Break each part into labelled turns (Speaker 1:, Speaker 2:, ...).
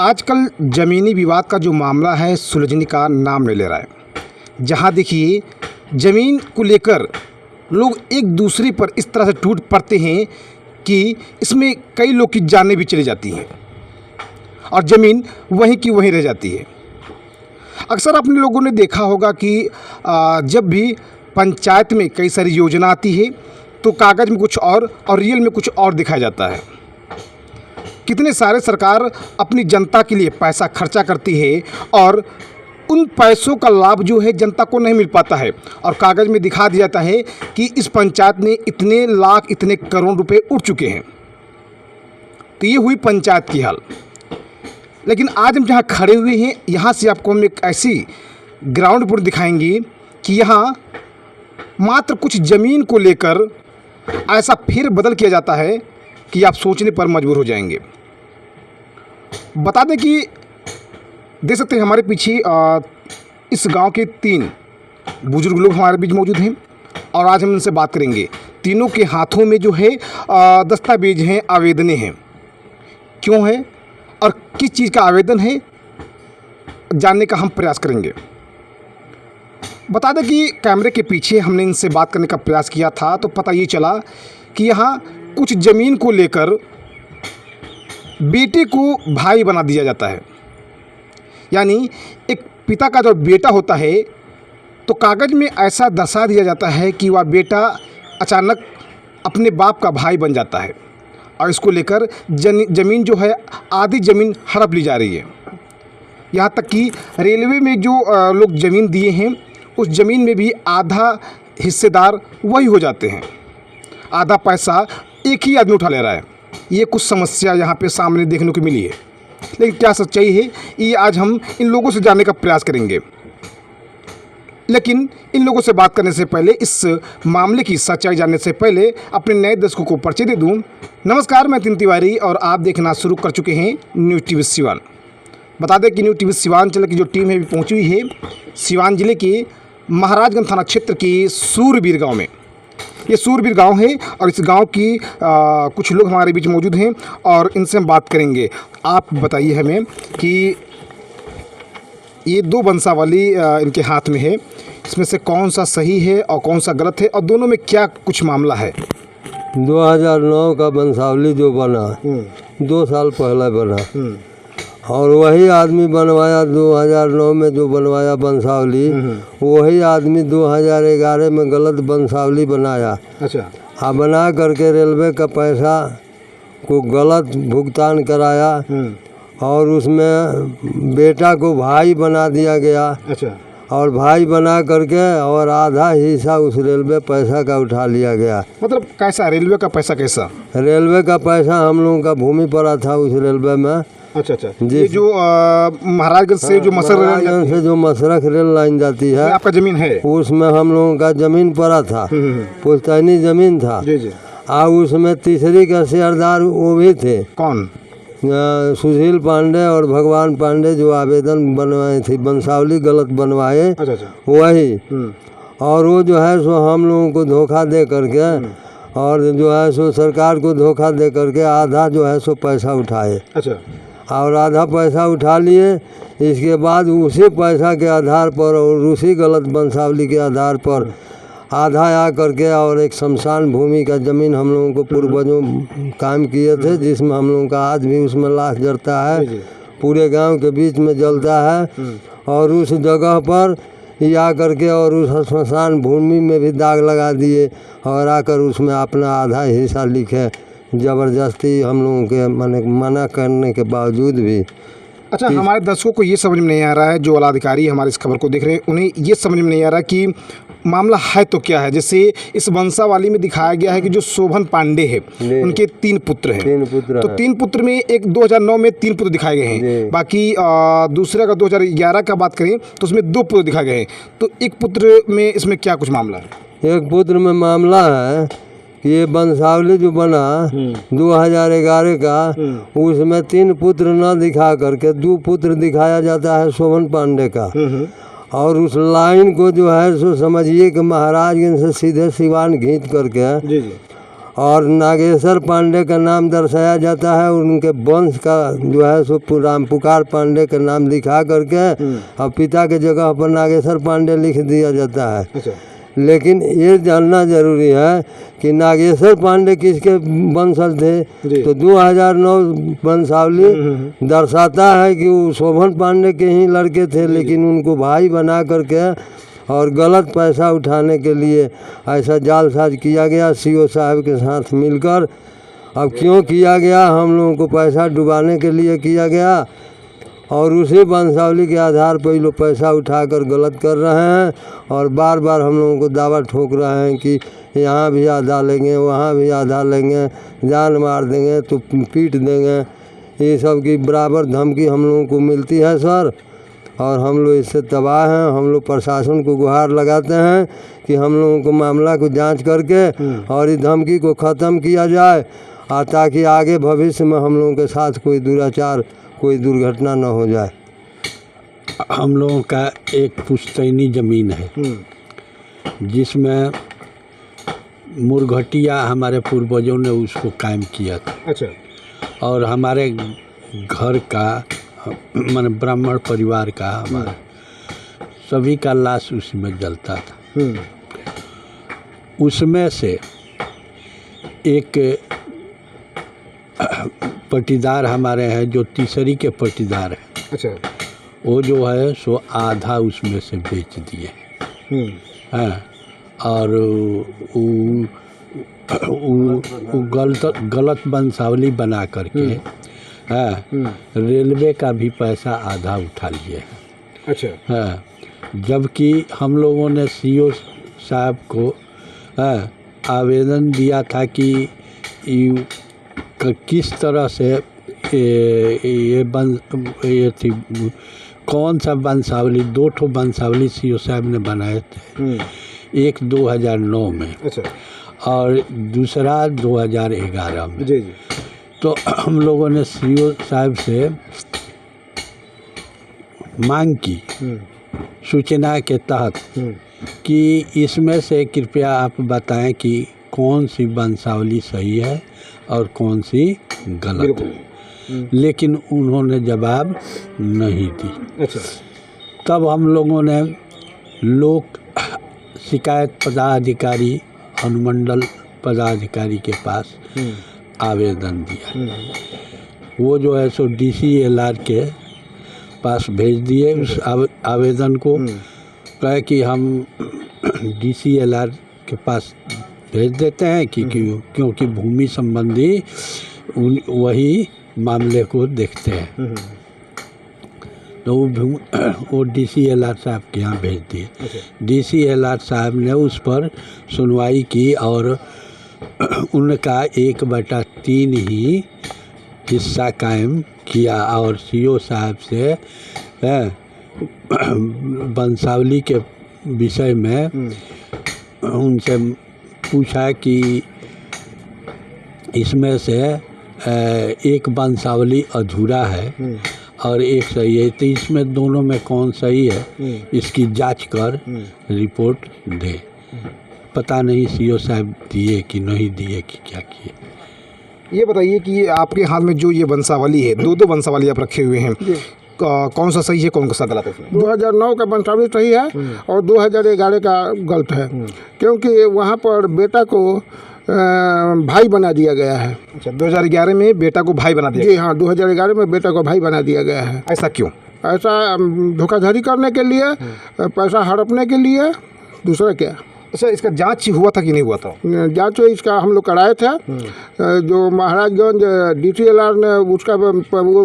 Speaker 1: आजकल ज़मीनी विवाद का जो मामला है सुलझने का नाम नहीं ले रहा है। जहाँ देखिए ज़मीन को लेकर लोग एक दूसरे पर इस तरह से टूट पड़ते हैं कि इसमें कई लोग की जानें भी चली जाती हैं और ज़मीन वहीं की वहीं रह जाती है। अक्सर अपने लोगों ने देखा होगा कि जब भी पंचायत में कई सारी योजना आती है तो कागज़ में कुछ और रियल में कुछ और दिखाया जाता है। कितने सारे सरकार अपनी जनता के लिए पैसा खर्चा करती है और उन पैसों का लाभ जो है जनता को नहीं मिल पाता है और कागज़ में दिखा दिया जाता है कि इस पंचायत में इतने लाख इतने करोड़ रुपए उठ चुके हैं। तो ये हुई पंचायत की हाल। लेकिन आज हम जहाँ खड़े हुए हैं यहाँ से आपको हम एक ऐसी ग्राउंड रिपोर्ट दिखाएंगे कि यहाँ मात्र कुछ ज़मीन को लेकर ऐसा फिर बदल किया जाता है कि आप सोचने पर मजबूर हो जाएंगे। बता दें कि देख सकते हैं हमारे पीछे इस गांव के 3 बुजुर्ग लोग हमारे बीच मौजूद हैं और आज हम उनसे बात करेंगे। तीनों के हाथों में जो है दस्तावेज हैं, आवेदनें हैं। क्यों है और किस चीज़ का आवेदन है जानने का हम प्रयास करेंगे। बता दें कि कैमरे के पीछे हमने इनसे बात करने का प्रयास किया था तो पता ये चला कि यहाँ कुछ ज़मीन को लेकर बेटे को भाई बना दिया जाता है। यानी एक पिता का जो बेटा होता है तो कागज़ में ऐसा दर्शा दिया जाता है कि वह बेटा अचानक अपने बाप का भाई बन जाता है और इसको लेकर ज़मीन जो है आधी ज़मीन हड़प ली जा रही है। यहाँ तक कि रेलवे में जो लोग ज़मीन दिए हैं उस ज़मीन में भी आधा हिस्सेदार वही हो जाते हैं। आधा पैसा एक ही आदमी उठा ले रहा है। ये कुछ समस्या यहाँ पे सामने देखने को मिली है। लेकिन क्या सच्चाई है ये आज हम इन लोगों से जानने का प्रयास करेंगे। लेकिन इन लोगों से बात करने से पहले, इस मामले की सच्चाई जानने से पहले अपने नए दर्शकों को परिचय दे दूं। नमस्कार, मैं तीन तिवारी और आप देखना शुरू कर चुके हैं न्यूज़ टीवी सिवान। बता दें कि न्यूज़ टीवी सिवान की जो टीम है भी पहुँची हुई है सिवान जिले के महाराजगंज थाना क्षेत्र के सूरबीर गाँव में। ये सूरबीर गांव है और इस गांव की कुछ लोग हमारे बीच मौजूद हैं और इनसे हम बात करेंगे। आप बताइए हमें कि ये 2 वंशावली इनके हाथ में है, इसमें से कौन सा सही है और कौन सा गलत है और दोनों में क्या कुछ मामला है।
Speaker 2: 2009 का वंशावली जो बना 2 साल पहले बना और वही आदमी बनवाया 2009 में जो बनवाया वंशावली वही आदमी 2011 में गलत वंशावली बनाया।
Speaker 1: अच्छा।
Speaker 2: बना करके रेलवे का पैसा को गलत भुगतान कराया और उसमें बेटा को भाई बना दिया गया।
Speaker 1: अच्छा।
Speaker 2: और भाई बना करके और आधा हिस्सा उस रेलवे पैसा का उठा लिया गया।
Speaker 1: मतलब कैसा रेलवे का पैसा कैसा?
Speaker 2: रेलवे का पैसा हम लोगों का भूमि पड़ा था उस रेलवे में।
Speaker 1: अच्छा। ये जो महाराजगंज से जो
Speaker 2: मसरख रेल लाइन जाती है
Speaker 1: आपका ज़मीन है
Speaker 2: उसमें हम लोगों का ज़मीन पड़ा था, पुश्तैनी ज़मीन था।
Speaker 1: जी।
Speaker 2: उसमें तीसरी का शेयरदार वो भी थे।
Speaker 1: कौन?
Speaker 2: सुशील पांडे और भगवान पांडे जो आवेदन बनवाए थे वंशावली गलत बनवाए।
Speaker 1: अच्छा।
Speaker 2: वही और वो जो है सो हम लोगों को धोखा दे करके और जो है सो सरकार को धोखा दे करके आधा जो है सो पैसा उठाए।
Speaker 1: अच्छा।
Speaker 2: और आधा पैसा उठा लिए। इसके बाद उसी पैसा के आधार पर और उसी गलत वंशावली के आधार पर आधा आ करके और एक शमशान भूमि का ज़मीन हम लोगों को पूर्वजों काम किए थे जिसमें हम लोगों का आज भी उसमें लाश जलता है, पूरे गांव के बीच में जलता है। और उस जगह पर आ करके और उस शमशान भूमि में भी दाग लगा दिए और आकर उसमें अपना आधा हिस्सा लिखे ज़बरदस्ती हम लोगों के मना करने के बावजूद भी।
Speaker 1: अच्छा, हमारे दर्शकों को ये समझ में नहीं आ रहा है, जो वाला अधिकारी हमारे इस खबर को देख रहे हैं उन्हें ये समझ में नहीं आ रहा कि मामला है तो क्या है। जैसे इस वंशावली में दिखाया गया है कि जो शोभन पांडे है उनके 3 पुत्र हैं। तो 3 पुत्र में एक 2009 में 3 पुत्र दिखाए गए हैं, बाकी दूसरे का 2011 का बात करें तो उसमें 2 पुत्र दिखाए गए हैं। तो एक पुत्र में इसमें क्या कुछ मामला है?
Speaker 2: एक पुत्र में मामला है कि ये वंशावली जो बना 2011 का उसमें 3 पुत्र न दिखा करके 2 पुत्र दिखाया जाता है शोभन पांडे का। और उस लाइन को जो है सो समझिए कि महाराजगंज से सीधे सिवान खींच करके
Speaker 1: जी
Speaker 2: और नागेश्वर पांडे का नाम दर्शाया जाता है, उनके वंश का जो है सो राम पुकार पांडे का नाम लिखा करके और पिता के जगह पर नागेश्वर पांडे लिख दिया जाता है।
Speaker 1: अच्छा।
Speaker 2: लेकिन ये जानना जरूरी है कि नागेश्वर पांडे किसके वंशज थे, तो 2009 वंशावली दर्शाता है कि वो शोभन पांडे के ही लड़के थे, लेकिन उनको भाई बना करके और गलत पैसा उठाने के लिए ऐसा जालसाज किया गया सीओ साहब के साथ मिलकर। अब क्यों किया गया, हम लोगों को पैसा डुबाने के लिए किया गया और उसी वंशावली के आधार पर ये लोग पैसा उठाकर गलत कर रहे हैं और बार बार हम लोगों को दावा ठोक रहे हैं कि यहाँ भी आधा लेंगे, वहाँ भी आधा लेंगे, जान मार देंगे तो पीट देंगे। ये सब की बराबर धमकी हम लोगों को मिलती है सर, और हम लोग इससे तबाह हैं। हम लोग प्रशासन को गुहार लगाते हैं कि हम लोगों को मामला को जांच करके और इस धमकी को ख़त्म किया जाए, और ताकि आगे भविष्य में हम लोगों के साथ कोई दुराचार, कोई दुर्घटना न हो जाए।
Speaker 3: हम लोगों का एक पुश्तैनी ज़मीन है जिसमें मुरघटिया हमारे पूर्वजों ने उसको कायम किया था।
Speaker 1: अच्छा।
Speaker 3: और हमारे घर का माने ब्राह्मण परिवार का हमारा सभी का लाश उसमें जलता था। उसमें से एक पटीदार हमारे हैं जो तीसरी के पटीदार हैं। अच्छा। वो जो है सो आधा उसमें से बेच दिए हैं और गलत वंशावली बना करके रेलवे का भी पैसा आधा उठा लिए हैं।
Speaker 1: अच्छा।
Speaker 3: हाँ, जबकि हम लोगों ने सीओ साहब को आवेदन दिया था कि किस तरह से ये थी कौन सा वंशावली, 2 ठो वंशावली सीओ साहब ने बनाए थे, एक 2009 में। अच्छा। और दूसरा 2011 में। जी जी। तो हम लोगों ने सीओ साहब से मांग की सूचना के तहत कि इसमें से कृपया आप बताएं कि कौन सी वंशावली सही है और कौन सी गलत है, लेकिन उन्होंने जवाब नहीं दी। अच्छा। तब हम लोगों ने लोक शिकायत पदाधिकारी, अनुमंडल पदाधिकारी के पास आवेदन दिया। वो जो है सो DCLR के पास भेज दिए उस आवेदन को। कहे कि हम DCLR के पास भेज देते हैं कि क्योंकि भूमि संबंधी वही मामले को देखते हैं। तो वो DCLR साहब के यहाँ भेज दिए। DCLR साहब ने उस पर सुनवाई की और उनका 1/3 ही हिस्सा कायम किया और सीओ साहब से वंशावली के विषय में उनसे पूछा कि इसमें से एक वंशावली अधूरा है और एक सही है, तो इसमें दोनों में कौन सही है इसकी जांच कर रिपोर्ट दे। पता नहीं सीओ साहब दिए कि नहीं दिए कि क्या किए।
Speaker 1: ये बताइए कि आपके हाथ में जो ये वंशावली है, 2 वंशावली आप रखे हुए हैं, कौन सा सही है कौन सा गलत है?
Speaker 4: 2009 का वंशावली सही है और 2011 का गलत है, क्योंकि वहाँ पर बेटा को भाई बना दिया गया है।
Speaker 1: अच्छा, 2011 में बेटा को भाई बना दिया?
Speaker 4: जी हाँ, 2011 में बेटा को भाई बना दिया गया है।
Speaker 1: ऐसा क्यों?
Speaker 4: ऐसा धोखाधड़ी करने के लिए, पैसा हड़पने के लिए, दूसरा क्या।
Speaker 1: अच्छा, इसका जांच हुआ था कि नहीं हुआ था?
Speaker 4: जांच इसका हम लोग कराए थे। जो महाराजगंज DCLR ने उसका वो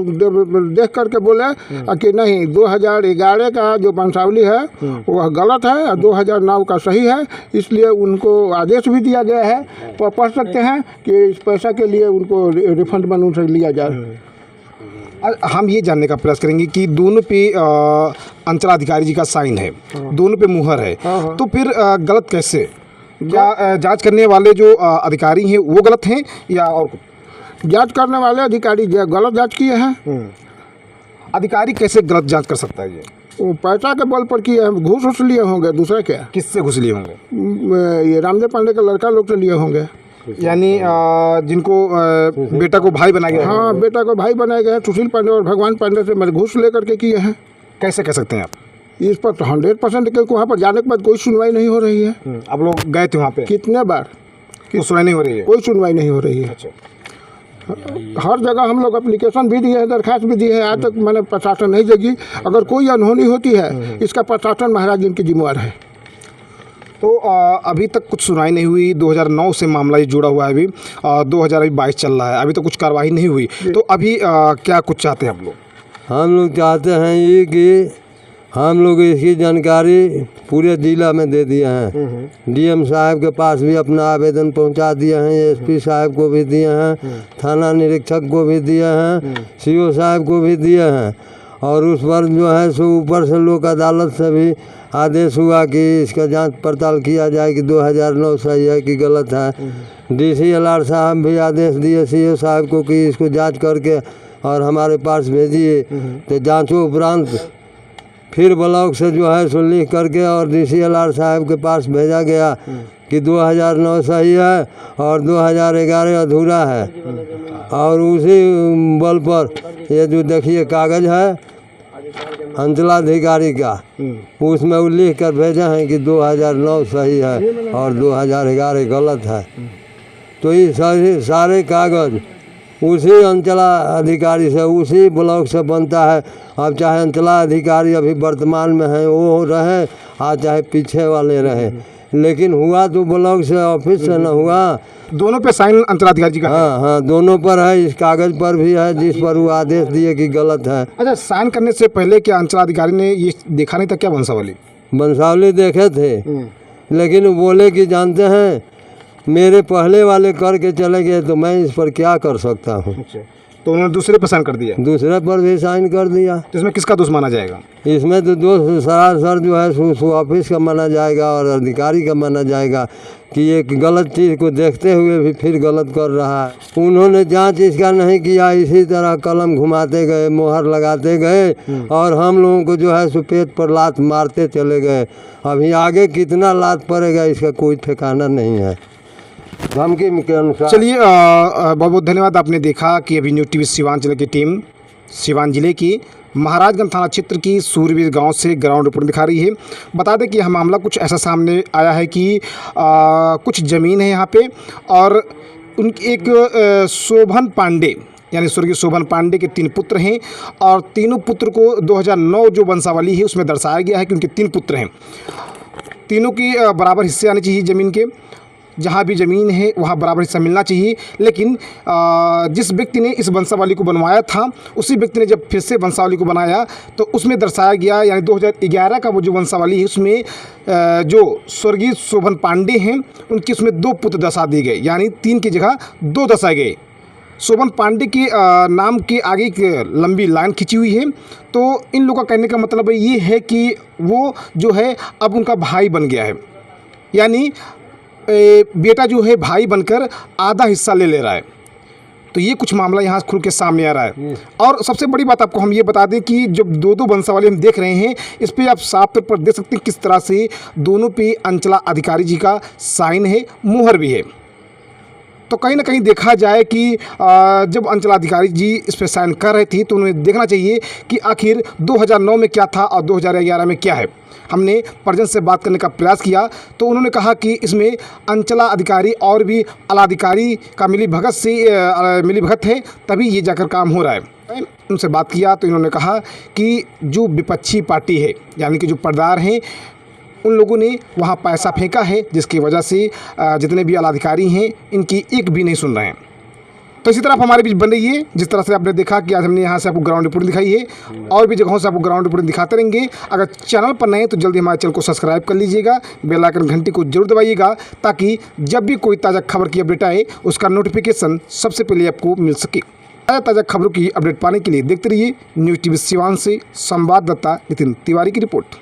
Speaker 4: देख करके बोले कि नहीं, 2011 का जो वंशावली है वह गलत है और 2009 का सही है, इसलिए उनको आदेश भी दिया गया है। पढ़ सकते हैं कि इस पैसा के लिए उनको रिफंड मन उनसे लिया जाए।
Speaker 1: हम ये जानने का प्रयास करेंगे कि दोनों पे अंचलाधिकारी जी का साइन है, दोनों पे मुहर है, तो फिर गलत कैसे? क्या जांच करने वाले जो अधिकारी हैं वो गलत हैं या और कुछ?
Speaker 4: जांच करने वाले अधिकारी गलत जांच किए हैं।
Speaker 1: अधिकारी कैसे गलत जांच कर सकता है? ये
Speaker 4: वो पैसा के बल पर किए हैं, घूस लिए होंगे, दूसरा क्या।
Speaker 1: किससे घूस लिए होंगे?
Speaker 4: ये रामदेव पांडे के लड़का लोग से लिए होंगे।
Speaker 1: यानी जिनको बेटा को भाई बनाया गया है।
Speaker 4: हाँ, बेटा को भाई बनाए गए हैं सुशील पांडे और भगवान पांडे से मैंने घूस लेकर के किए हैं।
Speaker 1: कैसे कह सकते हैं आप?
Speaker 4: इस पर तो 100% क्योंकि वहाँ पर जाने के बाद कोई सुनवाई नहीं हो रही है।
Speaker 1: आप लोग गए थे वहाँ पे?
Speaker 4: कितने बार
Speaker 1: तो सुनाई नहीं हो रही है?
Speaker 4: कोई सुनवाई नहीं हो रही है।
Speaker 1: अच्छा।
Speaker 4: हर जगह हम लोग एप्लीकेशन भी दिए हैं, दरखास्त भी दी है, आज तक मैंने प्रशासन नहीं जगी। अगर कोई अनहोनी होती है इसका प्रशासन महाराज इनकी जिम्मेवार है।
Speaker 1: तो अभी तक कुछ सुनाई नहीं हुई। 2009 से मामला ये जुड़ा हुआ है, अभी 2022 चल रहा है, अभी तो कुछ कार्रवाई नहीं हुई। तो अभी क्या कुछ चाहते हैं आप लोग?
Speaker 2: हम लोग चाहते हैं ये कि हम लोग इसकी जानकारी पूरे जिला में दे दिए हैं। डीएम साहब के पास भी अपना आवेदन पहुंचा दिए हैं, एसपी साहब को भी दिए हैं, थाना निरीक्षक को भी दिए हैं, सीओ साहब को भी दिए हैं। और उस पर जो है सो ऊपर से लोक अदालत से भी आदेश हुआ कि इसका जांच पड़ताल किया जाए कि 2009 सही है कि गलत है। DCLR साहब भी आदेश दिए सीओ साहब को कि इसको जांच करके और हमारे पास भेजिए। तो जांचों उपरांत फिर ब्लॉक से जो है सो लिख करके और DCLR साहब के पास भेजा गया कि 2009 सही है और 2011 अधूरा है। और उसी बल पर ये जो देखिए कागज़ है अंचलाधिकारी का, उसमें वो लिख कर भेजा है कि 2009 सही है और 2011 गलत है। तो ये सारे कागज़ उसी अंचलाधिकारी से, उसी ब्लॉक से बनता है। अब चाहे अंचलाधिकारी अभी वर्तमान में है वो रहे, और चाहे पीछे वाले रहे, लेकिन हुआ तो ब्लॉक से ऑफिस से न हुआ।
Speaker 1: दोनों पे साइन अंचलाधिकारी जी का है?
Speaker 2: हाँ, दोनों पर है। इस कागज़ पर भी है जिस पर वो आदेश दिए कि गलत है।
Speaker 1: अच्छा, साइन करने से पहले क्या अंचलाधिकारी ने ये देखा नहीं था क्या
Speaker 2: बंसावली देखे थे, लेकिन वो बोले कि जानते हैं मेरे पहले वाले करके चले गए तो मैं इस पर क्या कर सकता हूँ।
Speaker 1: तो उन्होंने दूसरे पर साइन कर दिया?
Speaker 2: दूसरे पर भी साइन कर दिया।
Speaker 1: तो इसमें किसका दोष माना जाएगा?
Speaker 2: इसमें तो दोष सरासर जो है सो ऑफिस का माना जाएगा और अधिकारी का माना जाएगा कि एक गलत चीज़ को देखते हुए भी फिर गलत कर रहा है। उन्होंने जांच इसका नहीं किया, इसी तरह कलम घुमाते गए, मोहर लगाते गए और हम लोगों को जो है सो पेट पर लात मारते चले गए। अभी आगे कितना लात पड़ेगा इसका कोई ठिकाना नहीं है। धमकी के अनुसार।
Speaker 1: चलिए, बहुत बहुत धन्यवाद। आपने देखा कि अभी न्यूज़ टीवी सिवान जिले की टीम सिवान जिले की महाराजगंज थाना क्षेत्र की सूरवीर गांव से ग्राउंड रिपोर्ट दिखा रही है। बता दें कि यह मामला कुछ ऐसा सामने आया है कि कुछ ज़मीन है यहाँ पे और उनकी एक शोभन पांडे यानी स्वर्गीय शोभन पांडे के 3 पुत्र हैं और तीनों पुत्र को 2009 जो वंशावली है उसमें दर्शाया गया है कि उनके 3 पुत्र हैं। तीनों की बराबर हिस्से आने चाहिए ज़मीन के। जहाँ भी ज़मीन है वहाँ बराबर हिस्सा मिलना चाहिए। लेकिन जिस व्यक्ति ने इस वंशावली को बनवाया था उसी व्यक्ति ने जब फिर से वंशावली को बनाया तो उसमें दर्शाया गया यानी 2011 का वो जो वंशावली है उसमें जो स्वर्गीय शोभन पांडे हैं उनके उसमें 2 पुत्र दर्शा दिए गए, यानी 3 की जगह 2 दर्शाए गए। शोभन पांडे के नाम के आगे एक लंबी लाइन खिंची हुई है। तो इन लोगों का कहने का मतलब ये है कि वो जो है अब उनका भाई बन गया है, यानी बेटा जो है भाई बनकर आधा हिस्सा ले रहा है। तो ये कुछ मामला यहाँ खुल के सामने आ रहा है। और सबसे बड़ी बात आपको हम ये बता दें कि जब 2 वंशावली हम देख रहे हैं इस पे आप साफ तौर पर देख सकते हैं किस तरह से दोनों पे अंचला अधिकारी जी का साइन है, मुहर भी है। तो कहीं ना कहीं देखा जाए कि जब अंचलाधिकारी जी इस पर साइन कर रहे थे तो उन्हें देखना चाहिए कि आखिर 2009 में क्या था और 2011 में क्या है। हमने परिजन से बात करने का प्रयास किया तो उन्होंने कहा कि इसमें अंचला अधिकारी और भी आलाधिकारी का मिलीभगत है, तभी ये जाकर काम हो रहा है। उनसे बात किया तो इन्होंने कहा कि जो विपक्षी पार्टी है यानी कि जो पर्दार हैं उन लोगों ने वहाँ पैसा फेंका है, जिसकी वजह से जितने भी आलाधिकारी हैं इनकी एक भी नहीं सुन रहे हैं। तो इसी तरह आप हमारे बीच बन रही है। जिस तरह से आपने देखा कि आज हमने यहाँ से आपको ग्राउंड रिपोर्ट दिखाई है और भी जगहों से आपको ग्राउंड रिपोर्ट दिखाते रहेंगे। अगर चैनल पर नए हैं तो जल्दी हमारे चैनल को सब्सक्राइब कर लीजिएगा, बेल आइकन घंटी को जरूर दबाइएगा ताकि जब भी कोई ताज़ा खबर की अपडेट आए उसका नोटिफिकेशन सबसे पहले आपको मिल सके। ताज़ा खबरों की अपडेट पाने के लिए देखते रहिए न्यूज़ टीवी सिवान से संवाददाता नितिन तिवारी की रिपोर्ट।